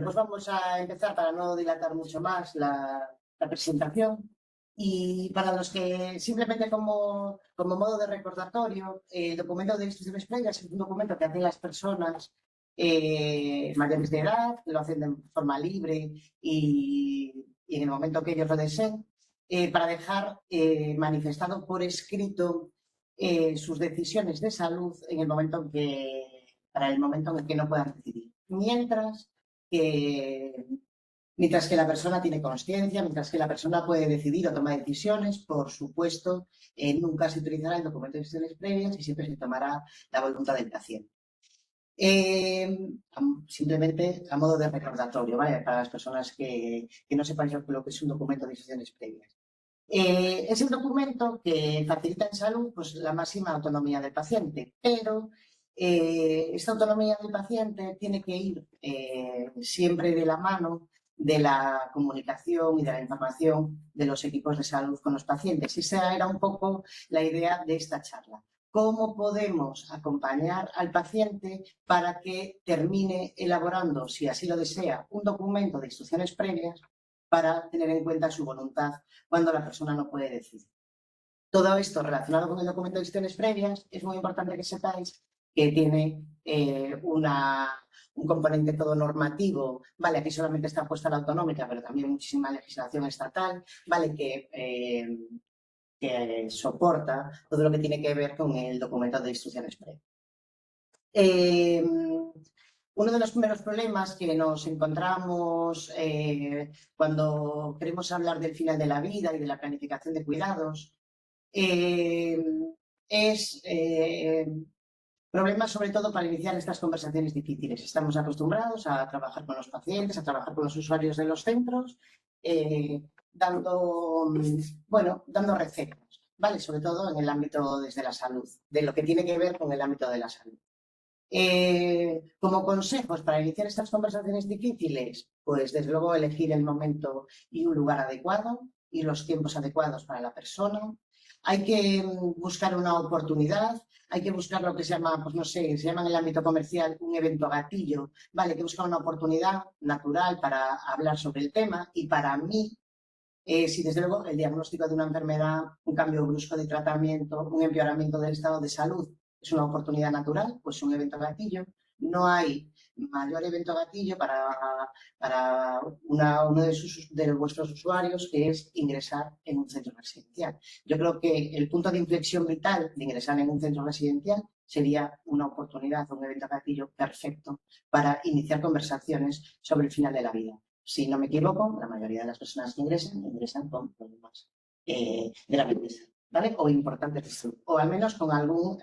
Pues vamos a empezar para no dilatar mucho más la presentación. Y para los que simplemente como modo de recordatorio, el documento de instrucciones previas es un documento que hacen las personas mayores de edad, lo hacen de forma libre y en el momento que ellos lo deseen, para dejar manifestado por escrito sus decisiones de salud para el momento en el que no puedan decidir. Mientras que la persona tiene consciencia, mientras que la persona puede decidir o tomar decisiones, por supuesto, nunca se utilizará el documento de decisiones previas y siempre se tomará la voluntad del paciente. Simplemente a modo de recordatorio, ¿vale? Para las personas que no sepan lo que es un documento de decisiones previas. Es el documento que facilita en salud pues, la máxima autonomía del paciente, pero esta autonomía del paciente tiene que ir siempre de la mano de la comunicación y de la información de los equipos de salud con los pacientes. Y esa era un poco la idea de esta charla. ¿Cómo podemos acompañar al paciente para que termine elaborando, si así lo desea, un documento de instrucciones previas para tener en cuenta su voluntad cuando la persona no puede decidir? Todo esto relacionado con el documento de decisiones previas, es muy importante que sepáis que tiene un componente todo normativo, ¿vale? Aquí solamente está puesta la autonómica, pero también muchísima legislación estatal, ¿vale? Que soporta todo lo que tiene que ver con el documento de instrucciones previas. Uno de los primeros problemas que nos encontramos cuando queremos hablar del final de la vida y de la planificación de cuidados es problemas sobre todo para iniciar estas conversaciones difíciles. Estamos acostumbrados a trabajar con los pacientes, a trabajar con los usuarios de los centros, dando recetas, ¿vale? Sobre todo en el ámbito desde la salud, de lo que tiene que ver con el ámbito de la salud. Como consejos para iniciar estas conversaciones difíciles, pues desde luego elegir el momento y un lugar adecuado y los tiempos adecuados para la persona. Hay que buscar una oportunidad, hay que buscar lo que se llama, pues no sé, se llama en el ámbito comercial un evento gatillo, ¿vale? Hay que buscar una oportunidad natural para hablar sobre el tema y para mí, si desde luego el diagnóstico de una enfermedad, un cambio brusco de tratamiento, un empeoramiento del estado de salud es una oportunidad natural, pues un evento gatillo. No hay mayor evento gatillo para uno de vuestros usuarios, que es ingresar en un centro residencial. Yo creo que el punto de inflexión vital de ingresar en un centro residencial sería una oportunidad, un evento gatillo perfecto para iniciar conversaciones sobre el final de la vida. Si no me equivoco, la mayoría de las personas que ingresan con problemas graves, ¿vale? O importantes de salud, o al menos con algún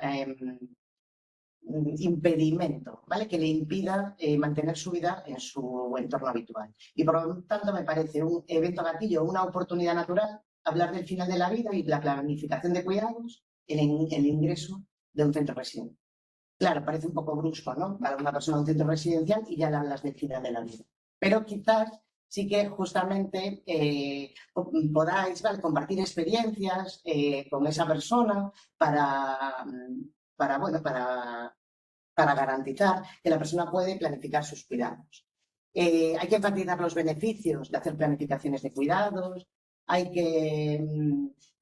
impedimento, ¿vale? Que le impida mantener su vida en su entorno habitual. Y por lo tanto me parece un evento gatillo, una oportunidad natural, hablar del final de la vida y la planificación de cuidados en el ingreso de un centro residencial. Claro, parece un poco brusco, ¿no? Para una persona de un centro residencial y ya le hablas del final de la vida. Pero quizás sí que justamente podáis, ¿vale?, compartir experiencias con esa persona para garantizar que la persona puede planificar sus cuidados. Hay que enfatizar los beneficios de hacer planificaciones de cuidados, hay que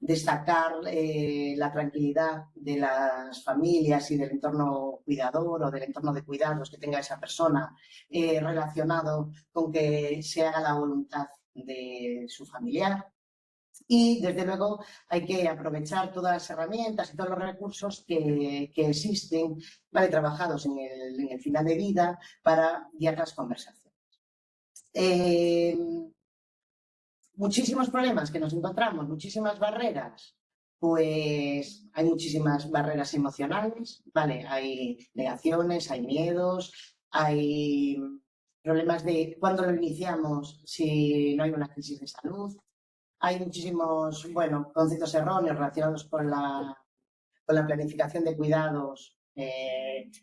destacar la tranquilidad de las familias y del entorno cuidador o del entorno de cuidados que tenga esa persona relacionado con que se haga la voluntad de su familiar. Y, desde luego, hay que aprovechar todas las herramientas y todos los recursos que existen, ¿vale?, trabajados en el final de vida para guiar las conversaciones. Muchísimos problemas que nos encontramos, muchísimas barreras. Pues hay muchísimas barreras emocionales, ¿vale? Hay negaciones, hay miedos, hay problemas de cuándo lo iniciamos si no hay una crisis de salud. Hay muchísimos, conceptos erróneos relacionados con la planificación de cuidados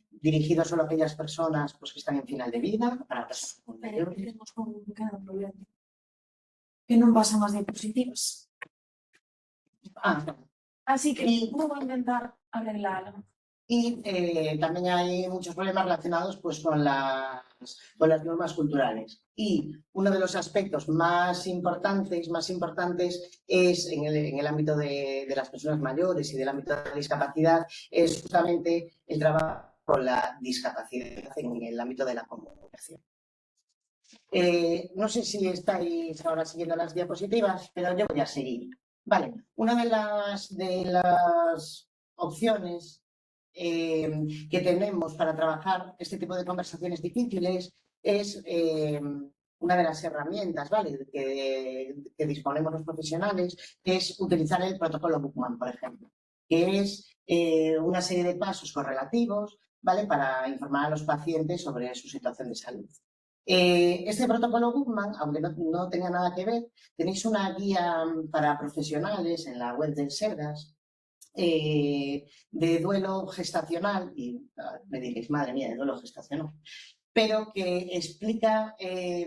dirigidos solo a aquellas personas pues, que están en final de vida. Tenemos un problema. Que non pasan as diapositivas. Así que vou a intentar arreglalo. Y también hay muchos problemas relacionados pues, con las normas culturales. Y uno de los aspectos más importantes es en el ámbito de las personas mayores y del ámbito de la discapacidad, es justamente el trabajo con la discapacidad en el ámbito de la comunicación. No sé si estáis ahora siguiendo las diapositivas, pero yo voy a seguir. Vale, una de las opciones que tenemos para trabajar este tipo de conversaciones difíciles es una de las herramientas, ¿vale?, que disponemos los profesionales, que es utilizar el protocolo Bookman, por ejemplo, que es una serie de pasos correlativos, ¿vale?, para informar a los pacientes sobre su situación de salud. Este protocolo Bookman, aunque no tenga nada que ver, tenéis una guía para profesionales en la web del SERGAS de duelo gestacional, y me diréis, madre mía, de duelo gestacional, pero que explica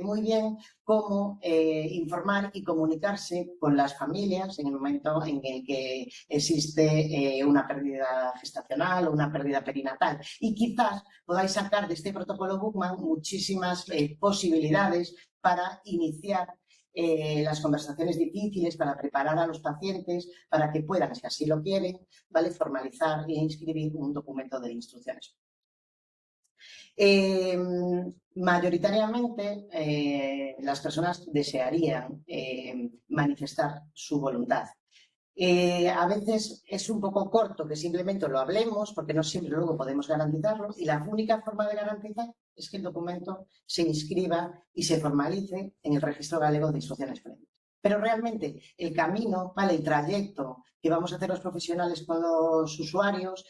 muy bien cómo informar y comunicarse con las familias en el momento en el que existe una pérdida gestacional o una pérdida perinatal. Y quizás podáis sacar de este protocolo Bookman muchísimas posibilidades para iniciar las conversaciones difíciles, para preparar a los pacientes, para que puedan, si así lo quieren, ¿vale?, formalizar e inscribir un documento de instrucciones. Mayoritariamente las personas desearían manifestar su voluntad. A veces es un poco corto que simplemente lo hablemos porque no siempre luego podemos garantizarlo, y la única forma de garantizar es que el documento se inscriba y se formalice en el Registro Galego de Instrucciones Previas. Pero realmente el camino, ¿vale?, el trayecto que vamos a hacer los profesionales con los usuarios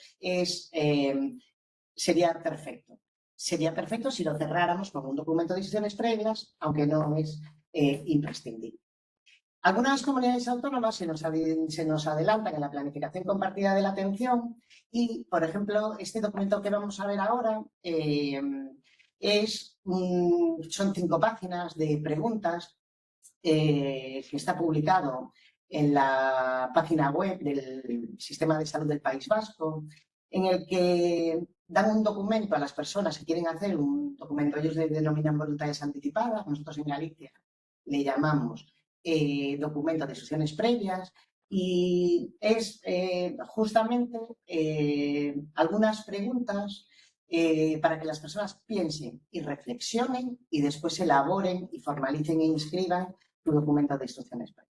sería perfecto. Sería perfecto si lo cerráramos con un documento de instrucciones previas, aunque no es imprescindible. Algunas comunidades autónomas se nos adelantan en la planificación compartida de la atención y, por ejemplo, este documento que vamos a ver ahora son 5 páginas de preguntas que está publicado en la página web del Sistema de Salud del País Vasco, en el que dan un documento a las personas que quieren hacer un documento. Ellos le denominan voluntades anticipadas, nosotros en Galicia le llamamos documento de instrucciones previas, y es justamente algunas preguntas para que las personas piensen y reflexionen y después elaboren y formalicen e inscriban tu documento de instrucciones previas.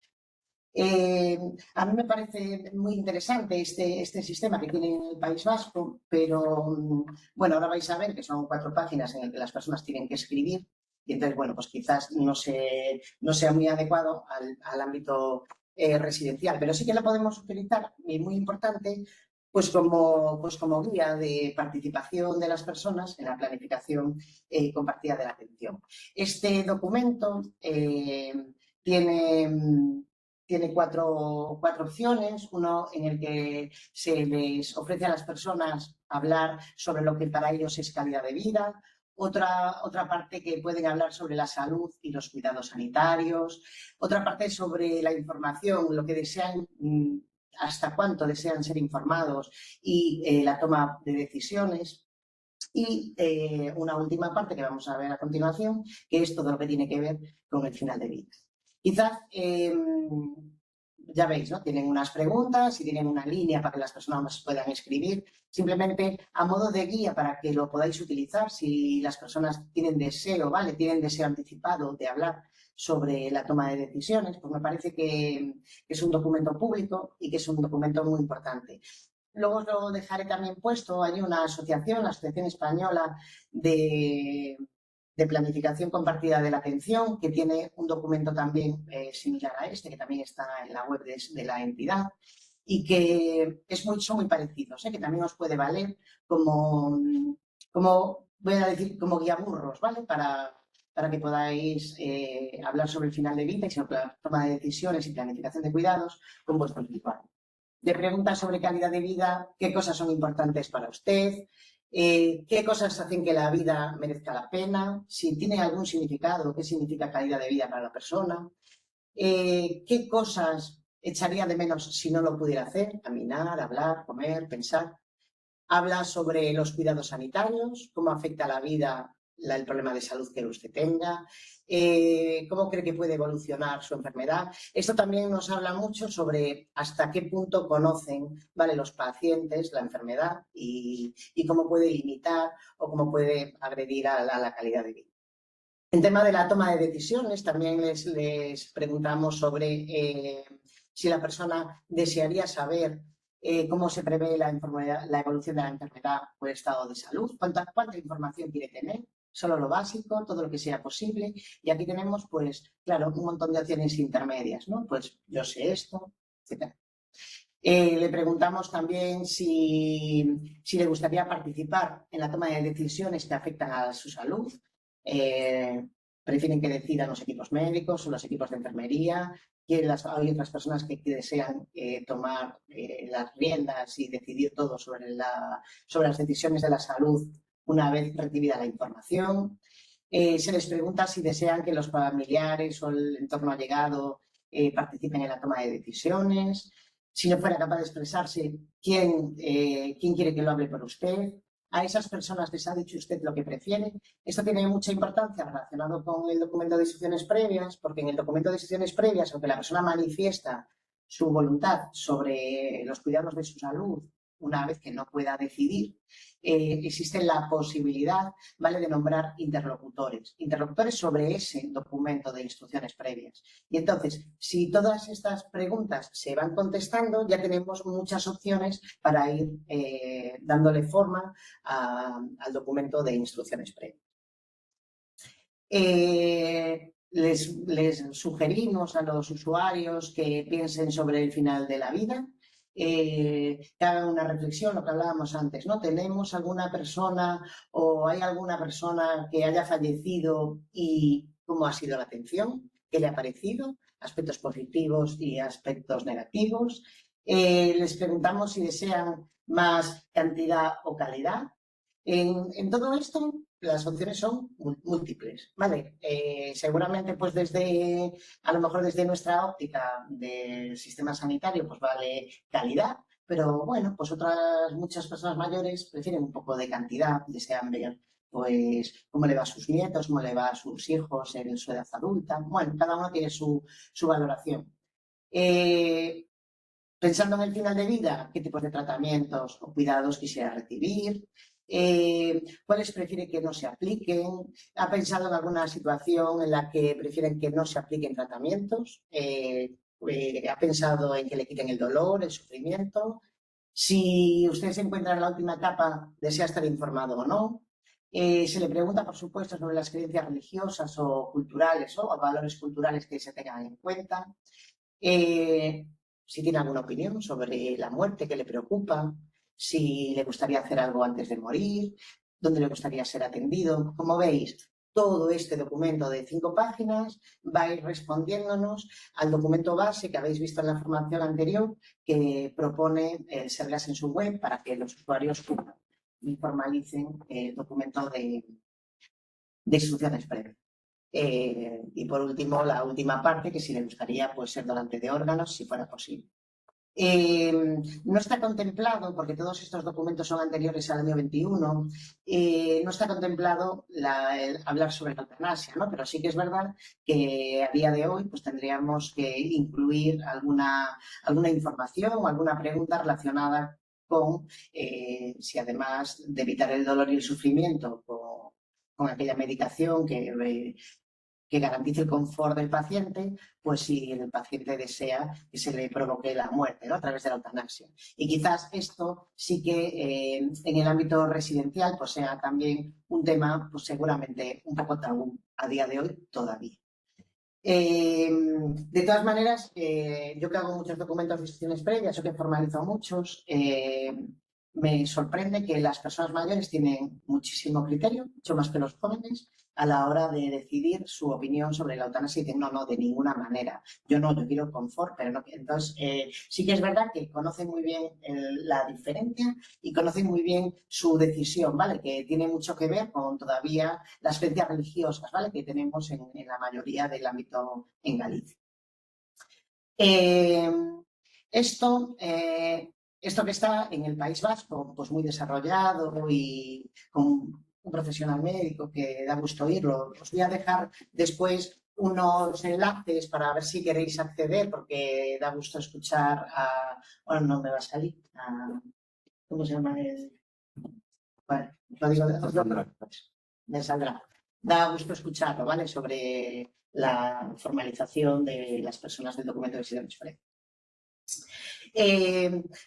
A mí me parece muy interesante este sistema que tiene el País Vasco, pero bueno, ahora vais a ver que son 4 páginas en las que las personas tienen que escribir, y entonces, bueno, pues quizás no sea muy adecuado al ámbito residencial, pero sí que lo podemos utilizar, y muy importante, pues como guía de participación de las personas en la planificación compartida de la atención. Este documento tiene cuatro opciones. Uno en el que se les ofrece a las personas hablar sobre lo que para ellos es calidad de vida. Otra parte que pueden hablar sobre la salud y los cuidados sanitarios. Otra parte sobre la información, lo que desean, hasta cuánto desean ser informados y la toma de decisiones. Y una última parte que vamos a ver a continuación, que es todo lo que tiene que ver con el final de vida. Quizás, ya veis, ¿no?, tienen unas preguntas y tienen una línea para que las personas puedan escribir, simplemente a modo de guía para que lo podáis utilizar si las personas tienen deseo, ¿vale?, tienen deseo anticipado de hablar sobre la toma de decisiones. Pues me parece que es un documento público y que es un documento muy importante. Luego os lo dejaré también puesto. Hay una asociación, la Asociación Española de Planificación Compartida de la Atención, que tiene un documento también similar a este, que también está en la web de la entidad, y que son muy parecidos, que también os puede valer como voy a decir, como guiaburros, ¿vale?, para que podáis hablar sobre el final de vida y sobre la toma de decisiones y planificación de cuidados con vuestro usuario. De preguntas sobre calidad de vida, qué cosas son importantes para usted, qué cosas hacen que la vida merezca la pena, si tiene algún significado, qué significa calidad de vida para la persona, qué cosas echaría de menos si no lo pudiera hacer, caminar, hablar, comer, pensar. Habla sobre los cuidados sanitarios, cómo afecta la vida el problema de salud que usted tenga, cómo cree que puede evolucionar su enfermedad. Esto también nos habla mucho sobre hasta qué punto conocen, ¿vale?, los pacientes la enfermedad y cómo puede limitar o cómo puede agredir a la calidad de vida. En tema de la toma de decisiones, también les preguntamos sobre si la persona desearía saber cómo se prevé la evolución de la enfermedad o el estado de salud, cuánta información quiere tener, solo lo básico, todo lo que sea posible. Y aquí tenemos, pues, claro, un montón de opciones intermedias, ¿no? Pues yo sé esto, etc. Le preguntamos también si le gustaría participar en la toma de decisiones que afectan a su salud. Prefieren que decidan los equipos médicos o los equipos de enfermería. Hay otras personas que desean tomar las riendas y decidir todo sobre las decisiones de la salud una vez recibida la información. Se les pregunta si desean que los familiares o el entorno allegado participen en la toma de decisiones. Si no fuera capaz de expresarse, ¿quién quiere que lo hable por usted? A esas personas les ha dicho usted lo que prefiere. Esto tiene mucha importancia relacionado con el documento de instrucciones previas, porque en el documento de instrucciones previas, aunque la persona manifiesta su voluntad sobre los cuidados de su salud, una vez que no pueda decidir, existe la posibilidad, ¿vale?, de nombrar interlocutores sobre ese documento de instrucciones previas. Y entonces, si todas estas preguntas se van contestando, ya tenemos muchas opciones para ir dándole forma al documento de instrucciones previas. Les sugerimos a los usuarios que piensen sobre el final de la vida, que hagan una reflexión, lo que hablábamos antes, ¿no? ¿Tenemos alguna persona o hay alguna persona que haya fallecido y cómo ha sido la atención? ¿Qué le ha parecido? Aspectos positivos y aspectos negativos. Les preguntamos si desean más cantidad o calidad. En todo esto, las opciones son múltiples, ¿vale? Seguramente, pues a lo mejor desde nuestra óptica del sistema sanitario, pues vale calidad, pero bueno, pues muchas personas mayores prefieren un poco de cantidad, desean ver pues cómo le va a sus nietos, cómo le va a sus hijos en su edad adulta. Bueno, cada uno tiene su valoración. Pensando en el final de vida, ¿qué tipos de tratamientos o cuidados quisiera recibir? ¿Cuáles prefiere que no se apliquen? ¿Ha pensado en alguna situación en la que prefieren que no se apliquen tratamientos? ¿Ha pensado en que le quiten el dolor, el sufrimiento? Si usted se encuentra en la última etapa, ¿desea estar informado o no? Se le pregunta, por supuesto, sobre las creencias religiosas o culturales o valores culturales que se tengan en cuenta. Si tiene alguna opinión sobre la muerte que le preocupa, si le gustaría hacer algo antes de morir, dónde le gustaría ser atendido. Como veis, todo este documento de 5 páginas va a ir respondiéndonos al documento base que habéis visto en la formación anterior, que propone el Sergas en su web para que los usuarios formalicen el documento de instrucciones previas. Y por último, la última parte, que si le gustaría pues, ser donante de órganos, si fuera posible. No está contemplado, porque todos estos documentos son anteriores al año 21, no está contemplado el hablar sobre la eutanasia, ¿no? Pero sí que es verdad que a día de hoy pues, tendríamos que incluir alguna información o alguna pregunta relacionada con si además de evitar el dolor y el sufrimiento con aquella medicación que garantice el confort del paciente, pues si el paciente desea que se le provoque la muerte, ¿no?, a través de la eutanasia. Y quizás esto sí que en el ámbito residencial pues sea también un tema pues seguramente un poco tabú a día de hoy todavía. De todas maneras, yo que hago muchos documentos de instrucciones previas, yo que formalizo muchos, me sorprende que las personas mayores tienen muchísimo criterio, mucho más que los jóvenes, a la hora de decidir su opinión sobre la eutanasia y dicen, no, de ninguna manera. Yo quiero confort, pero no. Entonces, sí que es verdad que conocen muy bien la diferencia y conocen muy bien su decisión, ¿vale? Que tiene mucho que ver con todavía las creencias religiosas, ¿vale?, que tenemos en la mayoría del ámbito en Galicia. Esto Esto que está en el País Vasco, pues muy desarrollado y con un profesional médico que da gusto oírlo. Os voy a dejar después unos enlaces para ver si queréis acceder, porque da gusto escuchar a... Bueno, no me va a salir. ¿Cómo se llama? Bueno, lo digo me saldrá. Da gusto escucharlo, ¿vale? Sobre la formalización de las personas del documento de decisiones previas.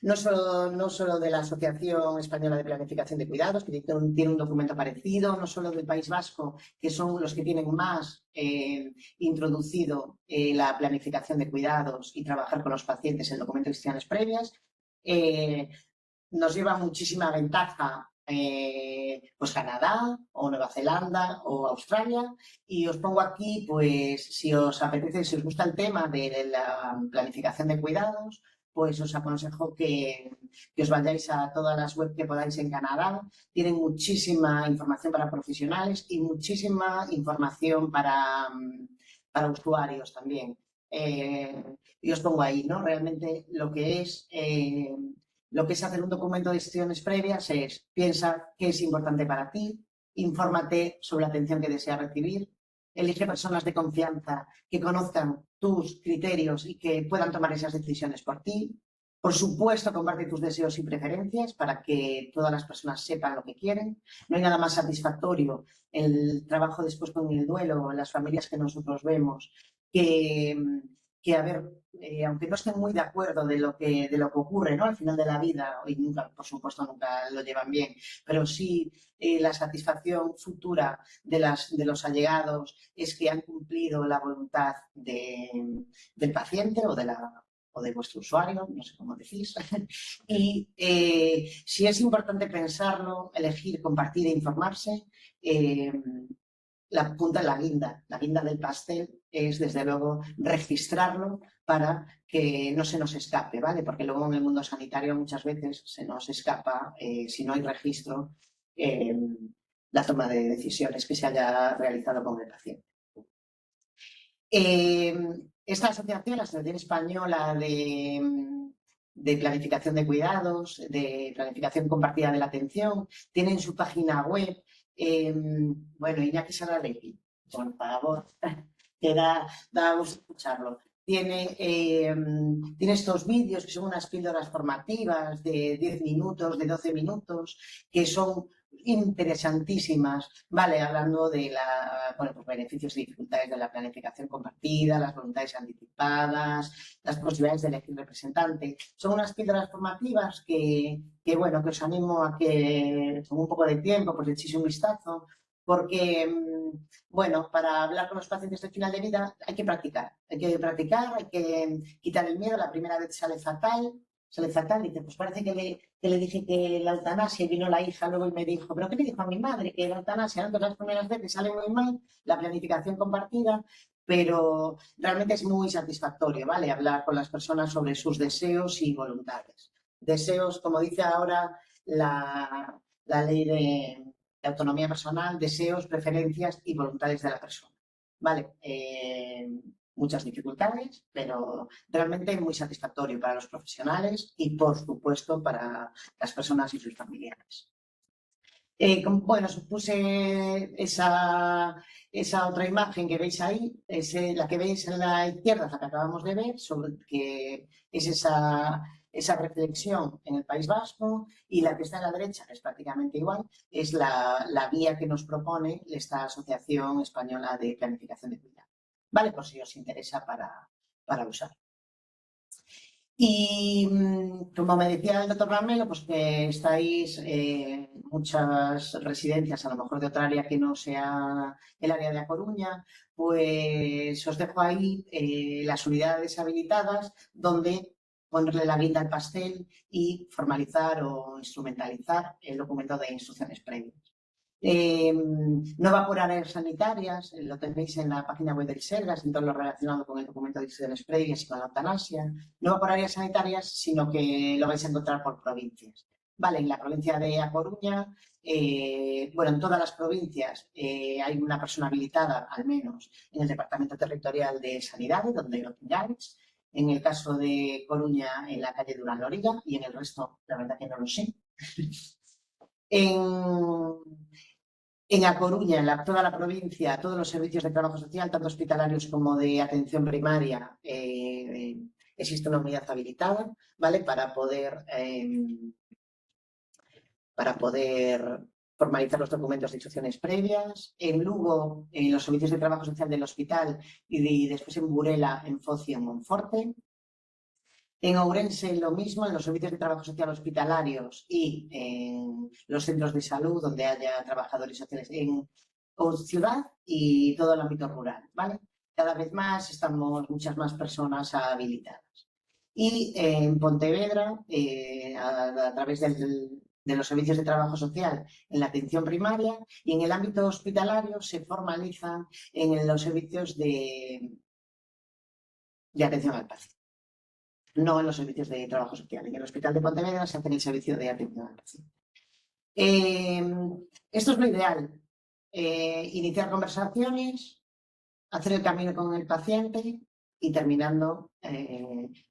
No solo de la Asociación Española de Planificación de Cuidados, que tiene un documento parecido, no solo del País Vasco, que son los que tienen más introducido la planificación de cuidados y trabajar con los pacientes el documento de decisiones previas. Nos lleva muchísima ventaja pues Canadá o Nueva Zelanda o Australia, y os pongo aquí, pues si os apetece, si os gusta el tema de la planificación de cuidados, pues os aconsejo que os vayáis a todas las webs que podáis en Canadá. Tienen muchísima información para profesionales y muchísima información para usuarios también. Y os pongo ahí, ¿no? Realmente lo que es hacer un documento de decisiones previas es: piensa qué es importante para ti, infórmate sobre la atención que deseas recibir, elige personas de confianza que conozcan tus criterios y que puedan tomar esas decisiones por ti. Por supuesto, comparte tus deseos y preferencias para que todas las personas sepan lo que quieren. No hay nada más satisfactorio el trabajo después con el duelo, las familias que nosotros vemos, que a ver, aunque no estén muy de acuerdo de lo que ocurre, ¿no? Al final de la vida, y nunca, por supuesto, nunca lo llevan bien, pero sí la satisfacción futura de los allegados es que han cumplido la voluntad del paciente o de vuestro usuario, no sé cómo decís. Y si es importante pensarlo, elegir, compartir e informarse, la punta de la guinda del pastel es, desde luego, registrarlo para que no se nos escape, ¿vale? Porque luego en el mundo sanitario muchas veces se nos escapa, si no hay registro, la toma de decisiones que se haya realizado con el paciente. Esta asociación, la Asociación Española de Planificación de Cuidados, de Planificación Compartida de la Atención, tiene en su página web, bueno, Iñaki Salalegui, por favor, que da gusto escucharlo. Tiene estos vídeos que son unas píldoras formativas de 10 minutos, de 12 minutos, que son interesantísimas, ¿vale? Hablando de los beneficios y dificultades de la planificación compartida, las voluntades anticipadas, las posibilidades de elegir representante. Son unas píldoras formativas que os animo a que con un poco de tiempo pues echéis un vistazo, porque, para hablar con los pacientes de final de vida hay que practicar, hay que quitar el miedo. La primera vez sale fatal, dice, pues parece que le dije que la eutanasia, y vino la hija luego y me dijo, ¿pero qué le dijo a mi madre? Que la eutanasia, ¿no? Todas las primeras veces sale muy mal, la planificación compartida, pero realmente es muy satisfactorio, ¿vale? Hablar con las personas sobre sus deseos y voluntades. Deseos, como dice ahora la ley de autonomía personal, deseos, preferencias y voluntades de la persona, ¿vale? Muchas dificultades, pero realmente muy satisfactorio para los profesionales y, por supuesto, para las personas y sus familiares. Os puse esa otra imagen que veis ahí, la que veis en la izquierda, la que acabamos de ver, sobre que es esa reflexión en el País Vasco, y la que está a la derecha, que es prácticamente igual, es la guía que nos propone esta Asociación Española de Planificación de Cuidados. Vale, por si os interesa para usar. Y como me decía el doctor Ramelo, pues que estáis muchas residencias, a lo mejor de otra área que no sea el área de A Coruña, pues os dejo ahí las unidades habilitadas donde ponerle la guinda al pastel y formalizar o instrumentalizar el documento de instrucciones previas. No va por áreas sanitarias, lo tenéis en la página web del SERGAS, en todo lo relacionado con el documento de decisiones previas y con la eutanasia. No va por áreas sanitarias, sino que lo vais a encontrar por provincias. Vale, en la provincia de A Coruña, en todas las provincias hay una persona habilitada, al menos, en el Departamento Territorial de Sanidad, donde lo tengáis. En el caso de Coruña, en la calle Durán Loriga, y en el resto, la verdad que no lo sé. En A Coruña, toda la provincia, todos los servicios de trabajo social, tanto hospitalarios como de atención primaria, existe una unidad habilitada, ¿vale? Para poder formalizar los documentos de instrucciones previas. En Lugo, en los servicios de trabajo social del hospital y después en Burela, en Foz y en Monforte. En Ourense lo mismo, en los servicios de trabajo social hospitalarios y en los centros de salud donde haya trabajadores sociales en ciudad y todo el ámbito rural, ¿vale? Cada vez más estamos muchas más personas habilitadas. Y en Pontevedra, a través de los servicios de trabajo social en la atención primaria y en el ámbito hospitalario se formalizan en los servicios de atención al paciente. No en los servicios de trabajo social. En el Hospital de Pontevedra se hace en el servicio de atención al paciente. Esto es lo ideal. Iniciar conversaciones, hacer el camino con el paciente y terminando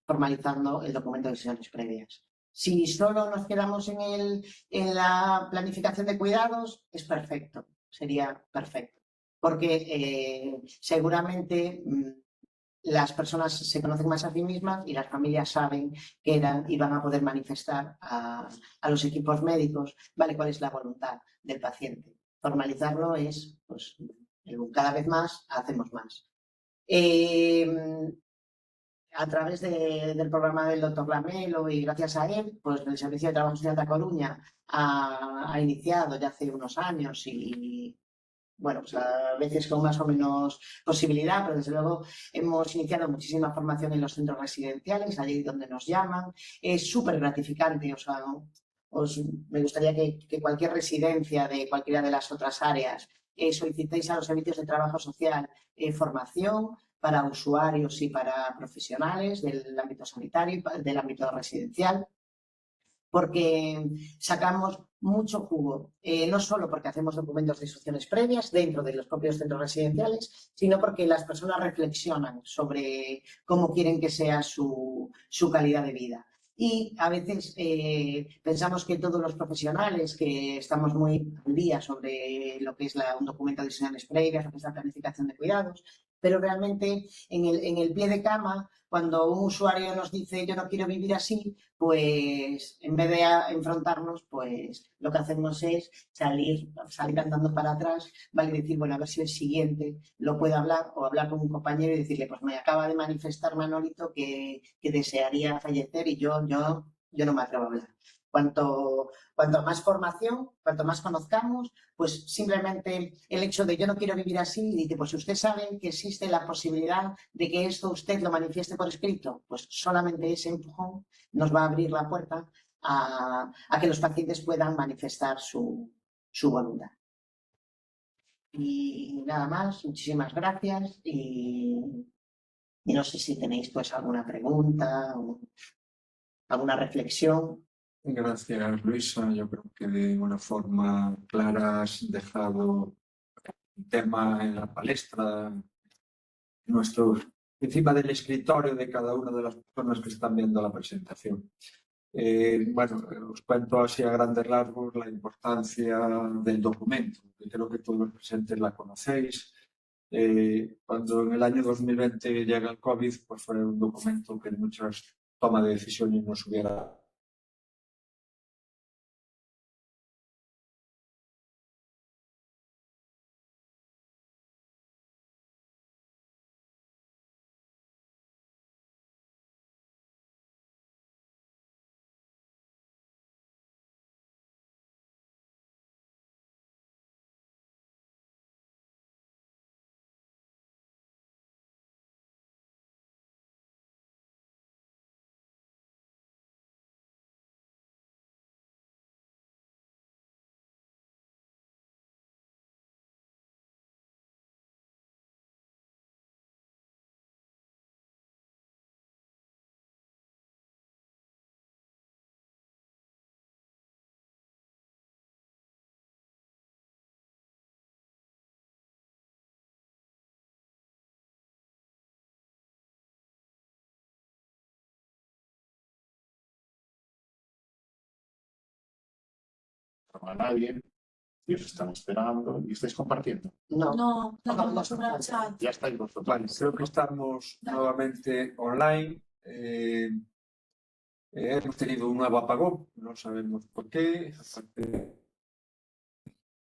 formalizando el documento de sesiones previas. Si solo nos quedamos en la planificación de cuidados, es perfecto, sería perfecto. Porque seguramente las personas se conocen más a sí mismas y las familias saben que y van a poder manifestar a los equipos médicos, ¿vale? Cuál es la voluntad del paciente. Formalizarlo es, pues, cada vez más hacemos más. A través del programa del doctor Lamelo y gracias a él, pues el Servicio de Trabajo Social de Coruña ha iniciado ya hace unos años y bueno, pues a veces con más o menos posibilidad, pero desde luego hemos iniciado muchísima formación en los centros residenciales, allí donde nos llaman. Es súper gratificante, o sea, me gustaría que cualquier residencia de cualquiera de las otras áreas solicitéis a los servicios de trabajo social formación para usuarios y para profesionales del ámbito sanitario y del ámbito residencial, porque sacamos mucho jugo, no solo porque hacemos documentos de instrucciones previas dentro de los propios centros residenciales, sino porque las personas reflexionan sobre cómo quieren que sea su calidad de vida. Y a veces pensamos que todos los profesionales que estamos muy al día sobre lo que es un documento de instrucciones previas, lo que es la planificación de cuidados, pero realmente en el pie de cama, cuando un usuario nos dice yo no quiero vivir así, pues en vez de enfrentarnos, pues lo que hacemos es salir andando para atrás, ¿vale? Y decir, bueno, a ver si el siguiente lo puede hablar o hablar con un compañero y decirle, pues me acaba de manifestar Manolito que desearía fallecer y yo no me atrevo a hablar. Cuanto más formación, cuanto más conozcamos, pues simplemente el hecho de yo no quiero vivir así, y dice, pues si usted sabe que existe la posibilidad de que esto usted lo manifieste por escrito, pues solamente ese empujón nos va a abrir la puerta a que los pacientes puedan manifestar su voluntad. Y nada más, muchísimas gracias y no sé si tenéis pues alguna pregunta o alguna reflexión. Gracias, Luisa. Yo creo que de una forma clara has dejado el tema en la palestra, encima del escritorio de cada una de las personas que están viendo la presentación. Bueno, os cuento así a grandes rasgos la importancia del documento, que creo que todos los presentes la conocéis. Cuando en el año 2020 llega el COVID, pues fue un documento que en muchas tomas de decisiones nos hubiera a nadie, y os están esperando y estáis compartiendo. No, No, no no, vamos no, a un chat. Ya estáis vosotros. Vale, creo que estamos nuevamente online. Hemos tenido un nuevo apagón, no sabemos por qué. Aparte de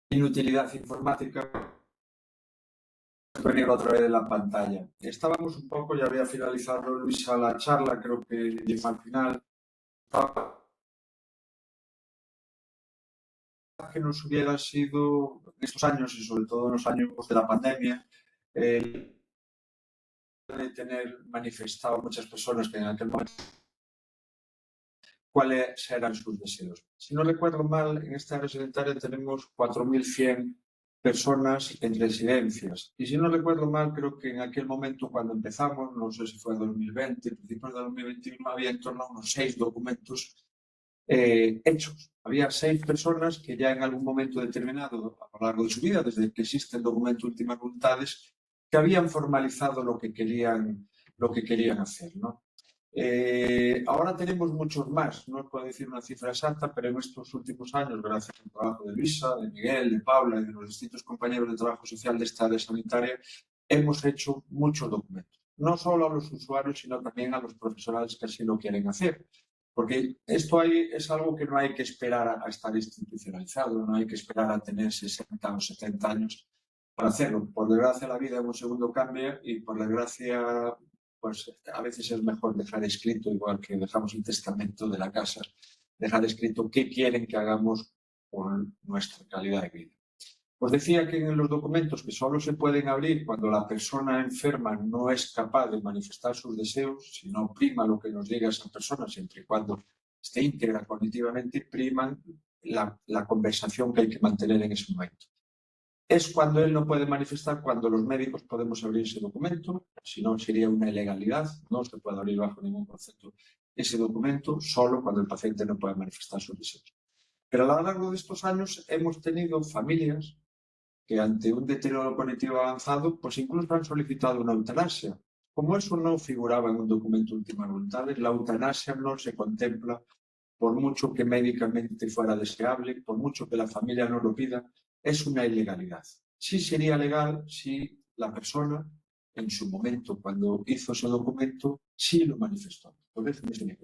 inutilidad informática, venir otra vez en la pantalla. Estábamos un poco, ya había finalizado Luisa la charla, creo que llegó al final. Que nos hubiera sido en estos años y sobre todo en los años de la pandemia, de tener manifestado muchas personas que en aquel momento cuáles eran sus deseos. Si no recuerdo mal, en esta área sanitaria tenemos 4.100 personas en residencias. Y si no recuerdo mal, creo que en aquel momento cuando empezamos, no sé si fue en 2020, principios de 2021, había en torno a unos 6 documentos hechos. Había 6 personas que ya en algún momento determinado, a lo largo de su vida, desde que existe el documento Últimas Voluntades, que habían formalizado lo que querían hacer, ¿no? Ahora tenemos muchos más, no os puedo decir una cifra exacta, pero en estos últimos años, gracias al trabajo de Luisa, de Miguel, de Paula y de los distintos compañeros de trabajo social de esta área sanitaria, hemos hecho muchos documentos. No solo a los usuarios, sino también a los profesionales que así lo quieren hacer. Porque esto es algo que no hay que esperar a estar institucionalizado, no hay que esperar a tener 60 o 70 años para hacerlo. Por desgracia, la vida en un segundo cambia y por desgracia, pues a veces es mejor dejar escrito, igual que dejamos el testamento de la casa, dejar escrito qué quieren que hagamos con nuestra calidad de vida. Os decía que en los documentos que solo se pueden abrir cuando la persona enferma no es capaz de manifestar sus deseos, si no prima lo que nos diga esa persona, siempre y cuando esté íntegra cognitivamente, priman la conversación que hay que mantener en ese momento. Es cuando él no puede manifestar, cuando los médicos podemos abrir ese documento, si no sería una ilegalidad, no se puede abrir bajo ningún concepto ese documento, solo cuando el paciente no puede manifestar sus deseos. Pero a lo largo de estos años hemos tenido familias que ante un deterioro cognitivo avanzado, pues incluso han solicitado una eutanasia. Como eso no figuraba en un documento Últimas Voluntades, la eutanasia no se contempla, por mucho que médicamente fuera deseable, por mucho que la familia no lo pida, es una ilegalidad. Sí sería legal si la persona, en su momento, cuando hizo ese documento, sí lo manifestó.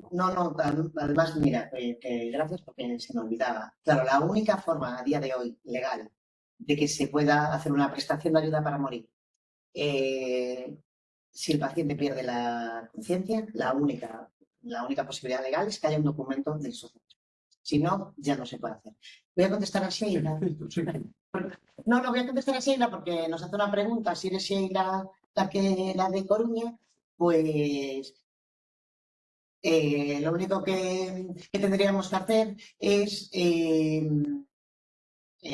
No, además, mira, gracias porque se me olvidaba. Claro, la única forma a día de hoy legal de que se pueda hacer una prestación de ayuda para morir, si el paciente pierde la conciencia, la única posibilidad legal es que haya un documento de insuficiencia. Si no, ya no se puede hacer. Voy a contestar a Sheila. No, voy a contestar a Sheila porque nos hace una pregunta. Si eres Sheila la de Coruña, pues lo único que tendríamos que hacer es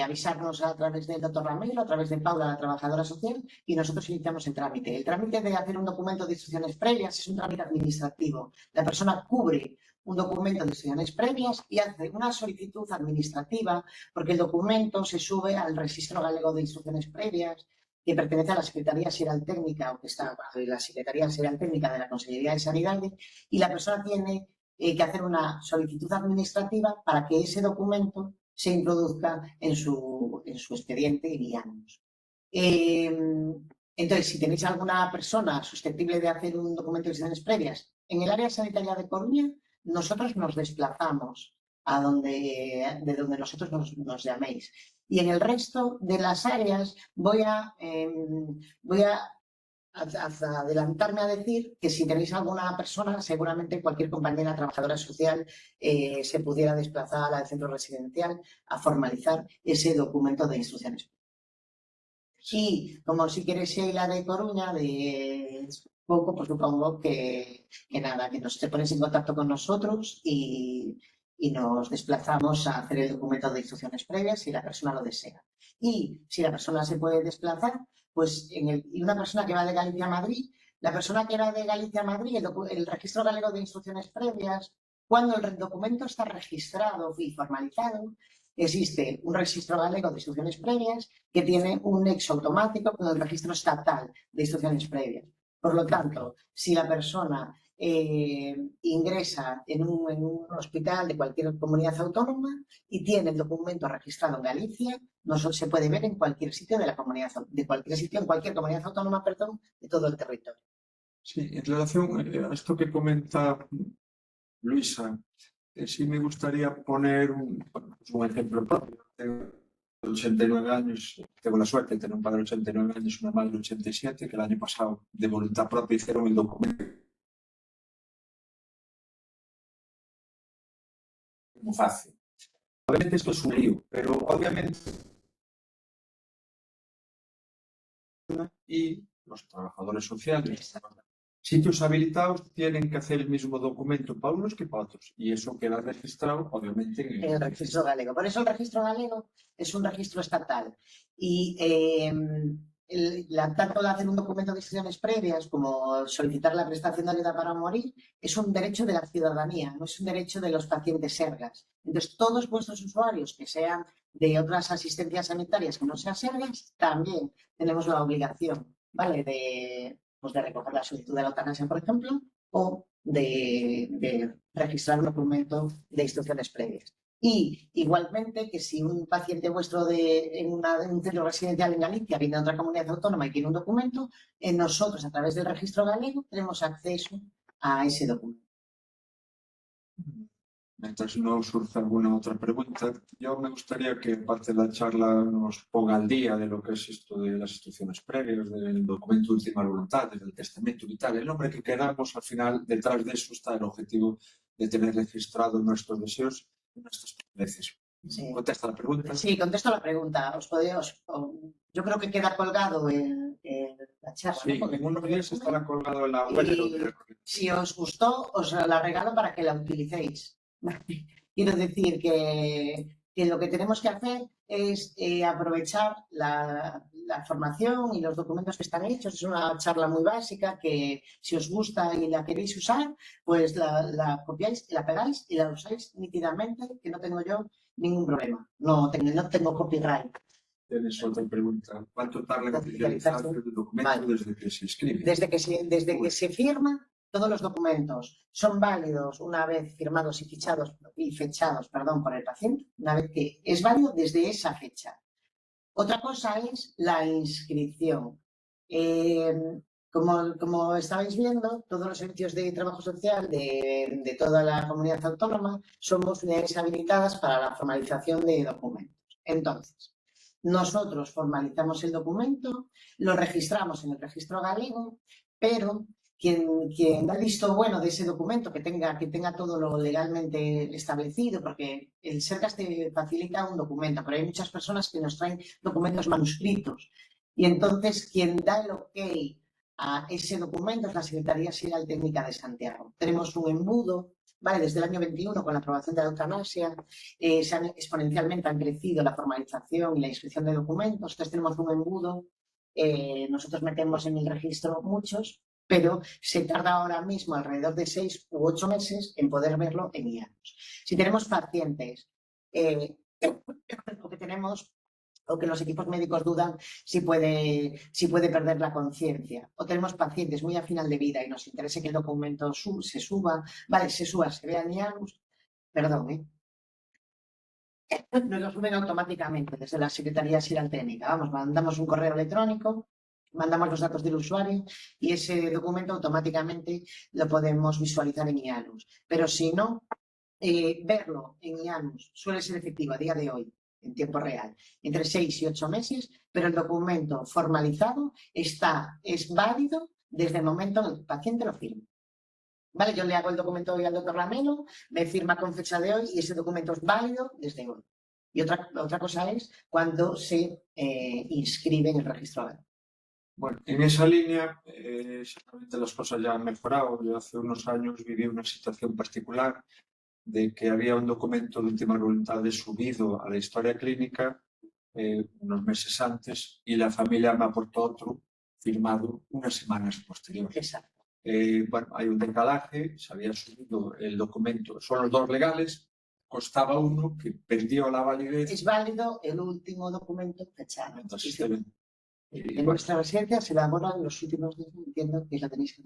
avisarnos a través del doctor Ramiro, a través de Paula, la trabajadora social, y nosotros iniciamos el trámite. El trámite de hacer un documento de instrucciones previas es un trámite administrativo. La persona cubre un documento de instrucciones previas y hace una solicitud administrativa porque el documento se sube al Registro Galego de Instrucciones Previas, que pertenece a la Secretaría Xeral Técnica, o que está bajo la Secretaría Xeral Técnica de la Consellería de Sanidad, y la persona tiene que hacer una solicitud administrativa para que ese documento se introduzca en su expediente y guiarnos. Entonces, si tenéis alguna persona susceptible de hacer un documento de instrucciones previas, en el área sanitaria de Coruña, nosotros nos desplazamos de donde nosotros nos llaméis. Y en el resto de las áreas voy a adelantarme a decir que si tenéis alguna persona, seguramente cualquier compañera trabajadora social se pudiera desplazar al centro residencial a formalizar ese documento de instrucciones. Y como si quieres Sheila de Coruña, de poco, pues supongo que nada, que te pones en contacto con nosotros y nos desplazamos a hacer el documento de instrucciones previas si la persona lo desea. Y si la persona se puede desplazar, pues y una persona que va de Galicia a Madrid, la persona que va de Galicia a Madrid, el registro galego de instrucciones previas, cuando el documento está registrado y formalizado, existe un registro galego de instrucciones previas que tiene un nexo automático con el registro estatal de instrucciones previas. Por lo tanto, si la persona ingresa en un hospital de cualquier comunidad autónoma y tiene el documento registrado en Galicia, no se puede ver en cualquier sitio de la comunidad, en cualquier comunidad autónoma, perdón, de todo el territorio. Sí, en relación a esto que comenta Luisa, sí me gustaría poner un ejemplo propio. Tengo 89 años, tengo la suerte de tener un padre de 89 años y una madre de 87, que el año pasado, de voluntad propia, hicieron el documento muy fácil. Obviamente esto es un lío, pero obviamente y los trabajadores sociales, sitios habilitados tienen que hacer el mismo documento para unos que para otros y eso queda registrado obviamente en el registro galego. Por eso el registro galego es un registro estatal y tanto de hacer un documento de instituciones previas como solicitar la prestación de ayuda para morir es un derecho de la ciudadanía, no es un derecho de los pacientes sergas. Entonces, todos vuestros usuarios que sean de otras asistencias sanitarias que no sean sergas, también tenemos la obligación, ¿vale?, de recoger la solicitud de la eutanasia, por ejemplo, o de registrar un documento de instrucciones previas. Y igualmente que si un paciente vuestro en un centro residencial en Galicia viene de otra comunidad autónoma y tiene un documento, nosotros a través del registro galego tenemos acceso a ese documento. Mientras no surja alguna otra pregunta, yo me gustaría que parte de la charla nos ponga al día de lo que es esto de las instrucciones previas, del documento de última voluntad, del testamento vital, el nombre que queramos. Al final, detrás de eso está el objetivo de tener registrados nuestros deseos y nuestras preferencias. Sí. ¿Contesta la pregunta? Sí, contesto la pregunta. Yo creo que queda colgado en la charla. Sí, ¿no? en unos días estará colgado en la web. Si os gustó, os la regalo para que la utilicéis. Quiero decir que lo que tenemos que hacer es aprovechar la formación y los documentos que están hechos. Es una charla muy básica que si os gusta y la queréis usar, pues la copiáis, la pegáis y la usáis nítidamente, que no tengo yo ningún problema. No tengo copyright. Tienes otra pregunta. ¿Cuánto tarda en oficializarse el documento desde que se escribe? Desde que se firma, todos los documentos son válidos una vez firmados y fechados por el paciente, una vez que es válido desde esa fecha. Otra cosa es la inscripción. Como estabais viendo, todos los servicios de trabajo social de toda la comunidad autónoma somos unidades habilitadas para la formalización de documentos. Entonces, nosotros formalizamos el documento, lo registramos en el registro galego, pero quien da el visto bueno de ese documento, que tenga todo lo legalmente establecido, porque el SERCAS te facilita un documento, pero hay muchas personas que nos traen documentos manuscritos. Y entonces quien da el ok a ese documento es la Secretaría Xeral Técnica de Santiago. Tenemos un embudo. Vale, desde el año 21, con la aprobación de la eutanasia, exponencialmente han crecido la formalización y la inscripción de documentos. Entonces tenemos un embudo. Nosotros metemos en el registro muchos, pero se tarda ahora mismo alrededor de 6 u 8 meses en poder verlo en IANUS. Si tenemos pacientes o que los equipos médicos dudan si puede perder la conciencia, o tenemos pacientes muy a final de vida y nos interesa que el documento se vea en IANUS, nos lo suben automáticamente desde la Secretaría Xeral Técnica. Mandamos un correo electrónico, mandamos los datos del usuario y ese documento automáticamente lo podemos visualizar en IANUS. Pero si no, verlo en IANUS suele ser efectivo a día de hoy, en tiempo real, entre 6 y 8 meses, pero el documento formalizado es válido desde el momento en el que el paciente lo firma. Vale, yo le hago el documento hoy al doctor Lamelo, me firma con fecha de hoy y ese documento es válido desde hoy. Y otra cosa es cuando se inscribe en el registro. Bueno, en esa línea, seguramente las cosas ya han mejorado. Yo hace unos años viví una situación particular de que había un documento de última voluntad subido a la historia clínica unos meses antes y la familia me aportó otro firmado unas semanas posteriores. Exacto. Bueno, hay un decalaje, se había subido el documento, son los dos legales, costaba uno que perdió la validez. Es válido el último documento fechado. Entonces, Y, En bueno, nuestra residencia se elaboran los últimos días, entiendo que la tenéis que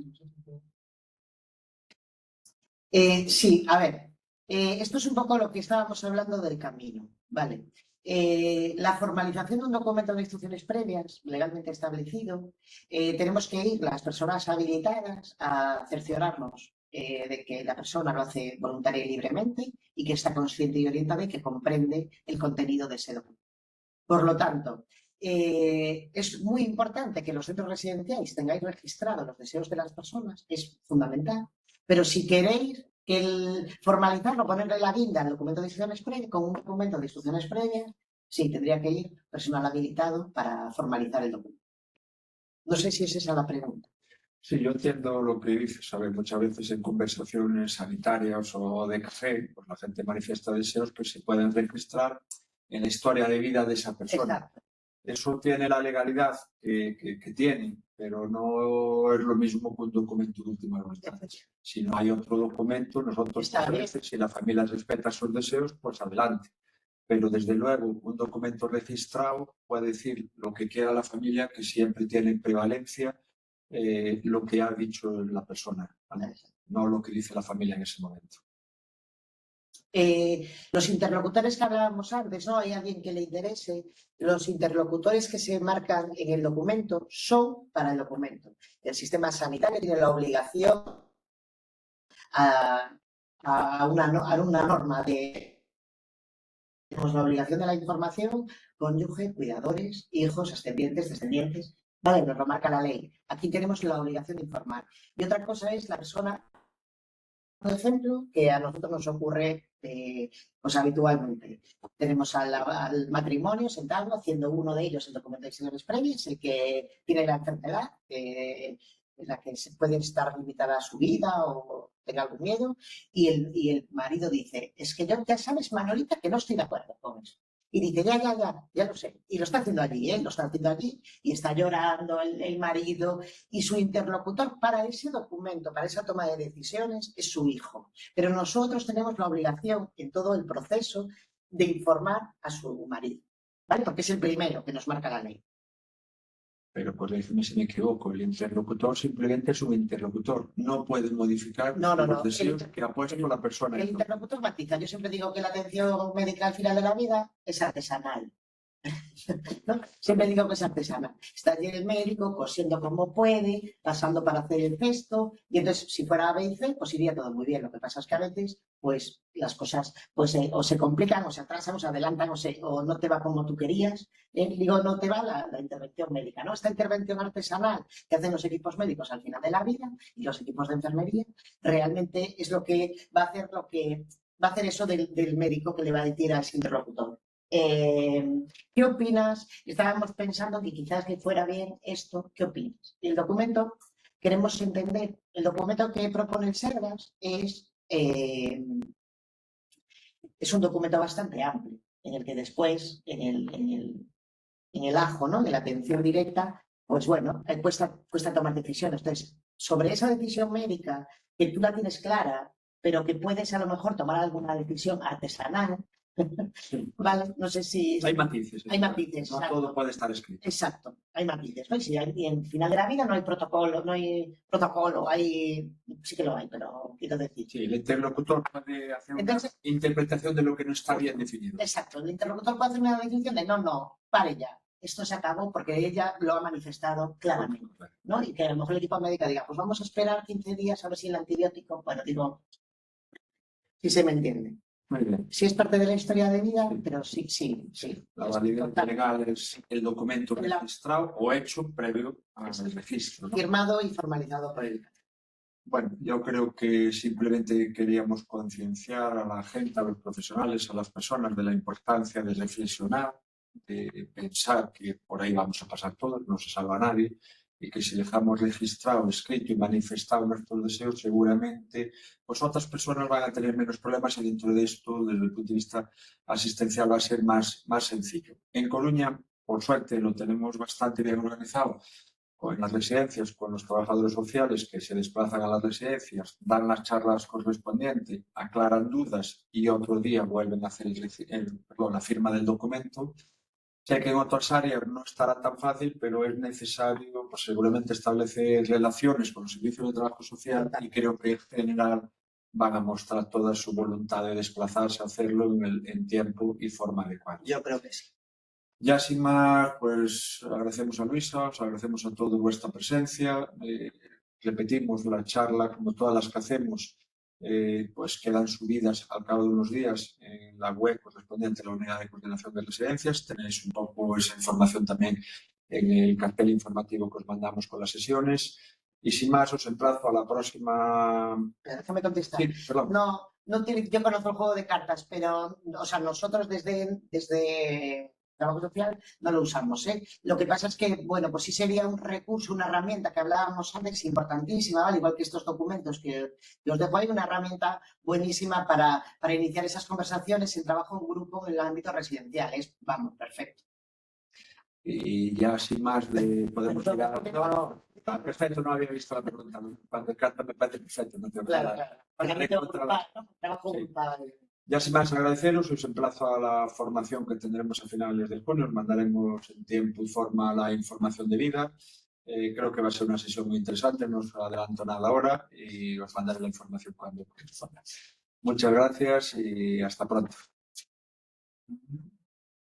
hacer. Sí, a ver, esto es un poco lo que estábamos hablando del camino, ¿vale? La formalización de un documento de instrucciones previas, legalmente establecido, tenemos que ir las personas habilitadas a cerciorarnos de que la persona lo hace voluntaria y libremente y que está consciente y orientada y que comprende el contenido de ese documento. Por lo tanto, es muy importante que los centros residenciales tengáis registrados los deseos de las personas, es fundamental, pero si queréis que formalizarlo, ponerle la guinda al documento de instrucciones previas, con un documento de instrucciones previas, sí, tendría que ir personal habilitado para formalizar el documento. No sé si es esa la pregunta. sí, yo entiendo lo que dices, ¿sabes? Muchas veces en conversaciones sanitarias o de café, pues la gente manifiesta deseos que se pueden registrar en la historia de vida de esa persona. Exacto. Eso tiene la legalidad que tiene, pero no es lo mismo que un documento de última instancia. Si no hay otro documento, nosotros, Está bien. si la familia respeta sus deseos, pues adelante. Pero desde luego, un documento registrado puede decir lo que quiera la familia, que siempre tiene prevalencia lo que ha dicho la persona, ¿vale? No lo que dice la familia en ese momento. Los interlocutores que hablábamos antes, ¿no? Hay alguien que le interese. Los interlocutores que se marcan en el documento son para el documento. El sistema sanitario tiene la obligación a una norma de... Tenemos la obligación de la información, cónyuge, cuidadores, hijos, ascendientes, descendientes. Vale, nos lo marca la ley. Aquí tenemos la obligación de informar. Y otra cosa es la persona, por ejemplo, que a nosotros nos ocurre pues habitualmente. Tenemos al matrimonio sentado, haciendo uno de ellos el documento de instrucciones previas, el que tiene la enfermedad, en la que se puede estar limitada a su vida o tenga algún miedo, y el marido dice, es que yo, ya sabes, Manolita, que no estoy de acuerdo con eso. Y dice, ya lo sé. Y lo está haciendo allí, lo está haciendo allí, y está llorando el marido, y su interlocutor para ese documento, para esa toma de decisiones, es su hijo. Pero nosotros tenemos la obligación en todo el proceso de informar a su marido, ¿vale? Porque es el primero que nos marca la ley. Pero corrígeme si me equivoco, el interlocutor simplemente es un interlocutor, no puede modificar los deseos que ha puesto la persona. El interlocutor matiza. Yo siempre digo que la atención médica al final de la vida es artesanal. ¿No? Siempre digo que es artesana. Está allí el médico cosiendo como puede, pasando para hacer el gesto, y entonces si fuera A, B y C, pues iría todo muy bien. Lo que pasa es que a veces, pues las cosas pues, o se complican, o se atrasan, o se adelantan, o no te va como tú querías. Digo, no te va la intervención médica, ¿no? Esta intervención artesanal que hacen los equipos médicos al final de la vida y los equipos de enfermería, realmente es lo que va a hacer eso del médico que le va a decir a ese interlocutor. ¿Qué opinas? Estábamos pensando que quizás le fuera bien esto. ¿Qué opinas? El documento, queremos entender, el documento que propone el Sergas es un documento bastante amplio, en el que después, en el ajo, ¿no?, de la atención directa, pues bueno, cuesta tomar decisiones. Entonces, sobre esa decisión médica, que tú la tienes clara, pero que puedes a lo mejor tomar alguna decisión artesanal, sí. Vale, no sé si... Hay matices. Hay matices. No todo puede estar escrito. Exacto, hay matices, ¿no? Y si y en final de la vida no hay protocolo, sí que lo hay, pero quiero decir. Sí, el interlocutor puede hacer una interpretación de lo que no está bien definido. Exacto, el interlocutor puede hacer una definición de no, pare ya. Esto se acabó porque ella lo ha manifestado claramente, ¿no? Y que a lo mejor el equipo médico diga, pues vamos a esperar 15 días a ver si el antibiótico, bueno, digo, si se me entiende. Muy bien. Sí es parte de la historia de vida, pero sí. La validez legal es el documento registrado o hecho previo al registro, ¿no? Firmado y formalizado por él. Bueno, yo creo que simplemente queríamos concienciar a la gente, a los profesionales, a las personas de la importancia de reflexionar, de pensar que por ahí vamos a pasar todos, no se salva nadie, y que si dejamos registrado, escrito y manifestado nuestros deseos, seguramente pues otras personas van a tener menos problemas y dentro de esto, desde el punto de vista asistencial, va a ser más sencillo. En Coruña, por suerte, lo tenemos bastante bien organizado, o en las residencias, con los trabajadores sociales que se desplazan a las residencias, dan las charlas correspondientes, aclaran dudas y otro día vuelven a hacer la firma del documento. Sé que en otras áreas no estará tan fácil, pero es necesario, pues seguramente, establecer relaciones con los servicios de trabajo social y creo que en general van a mostrar toda su voluntad de desplazarse a hacerlo en tiempo y forma adecuada. Yo creo que sí. Ya sin más, pues agradecemos a Luisa, os agradecemos a todos vuestra presencia. Repetimos, la charla, como todas las que hacemos, pues quedan subidas al cabo de unos días en la web correspondiente a la Unidad de Coordinación de Residencias. Tenéis un poco esa información también en el cartel informativo que os mandamos con las sesiones. Y sin más, os emplazo a la próxima. Déjame contestar. Sí, perdón. No tiene, yo conozco el juego de cartas, pero o sea, nosotros desde trabajo social no lo usamos, ¿eh? Lo que pasa es que, bueno, pues sí sería un recurso, una herramienta que hablábamos antes, importantísima, ¿vale? Igual que estos documentos que os dejo ahí, una herramienta buenísima para iniciar esas conversaciones en trabajo en grupo en el ámbito residencial. Vamos, perfecto. Y ya sin más podemos llegar. No, perfecto, no había visto la pregunta. Cuando carta me parece perfecto, no tengo nada. Trabajo grupal. Ya sin más agradeceros, os emplazo a la formación que tendremos a finales de junio. Os mandaremos en tiempo y forma la información debida. Creo que va a ser una sesión muy interesante, no os adelanto nada ahora y os mandaré la información cuando corresponda. Muchas gracias y hasta pronto.